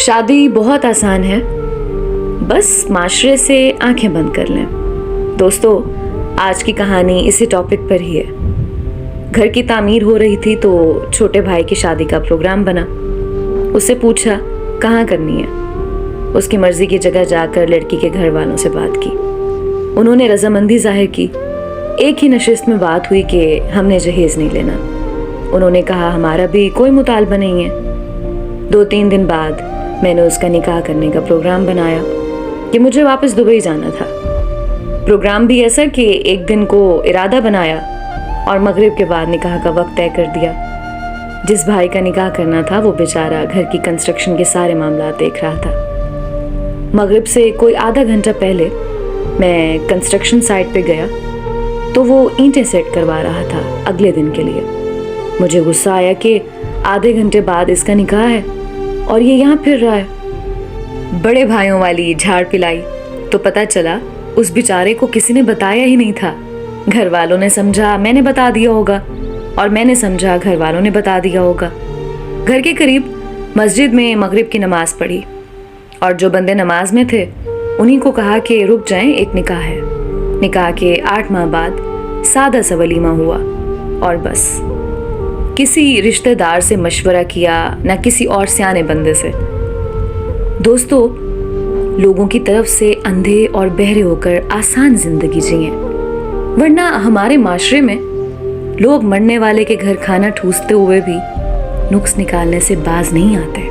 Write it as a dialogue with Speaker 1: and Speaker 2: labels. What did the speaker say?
Speaker 1: شادی بہت آسان ہے، بس معاشرے سے آنکھیں بند کر لیں۔ دوستو، آج کی کہانی اسی ٹاپک پر ہی ہے۔ گھر کی تعمیر ہو رہی تھی تو چھوٹے بھائی کی شادی کا پروگرام بنا۔ اس سے پوچھا کہاں کرنی ہے۔ اس کی مرضی کی جگہ جا کر لڑکی کے گھر والوں سے بات کی۔ انہوں نے رضامندی ظاہر کی۔ ایک ہی نشست میں بات ہوئی کہ ہم نے جہیز نہیں لینا۔ انہوں نے کہا ہمارا بھی کوئی مطالبہ نہیں ہے۔ 2-3 دن بعد میں نے اس کا نکاح کرنے کا پروگرام بنایا کہ مجھے واپس دبئی جانا تھا۔ پروگرام بھی ایسا کہ ایک دن کو ارادہ بنایا اور مغرب کے بعد نکاح کا وقت طے کر دیا۔ جس بھائی کا نکاح کرنا تھا وہ بیچارہ گھر کی کنسٹرکشن کے سارے معاملات دیکھ رہا تھا۔ مغرب سے کوئی آدھا گھنٹہ پہلے میں کنسٹرکشن سائٹ پہ گیا تو وہ اینٹیں سیٹ کروا رہا تھا اگلے دن کے لیے۔ مجھے غصہ آیا کہ آدھے گھنٹے بعد اس کا نکاح ہے اور یہ یہاں پھر رہا ہے۔ بڑے بھائیوں والی جھاڑ پلائی تو پتہ چلا اس بیچارے کو کسی نے بتایا ہی نہیں تھا۔ گھر والوں نے سمجھا میں نے بتا دیا ہوگا اور میں نے سمجھا گھر والوں نے بتا دیا ہوگا۔ گھر کے قریب مسجد میں مغرب کی نماز پڑھی اور جو بندے نماز میں تھے انہی کو کہا کہ رک جائیں، ایک نکاح ہے۔ نکاح کے 8 ماہ بعد سادہ سا ولیمہ ہوا اور بس۔ کسی رشتہ دار سے مشورہ کیا نہ کسی اور سیانے بندے سے۔ دوستو، لوگوں کی طرف سے اندھے اور بہرے ہو کر آسان زندگی جئیں، ورنہ ہمارے معاشرے میں لوگ مرنے والے کے گھر کھانا ٹھوستے ہوئے بھی نقص نکالنے سے باز نہیں آتے۔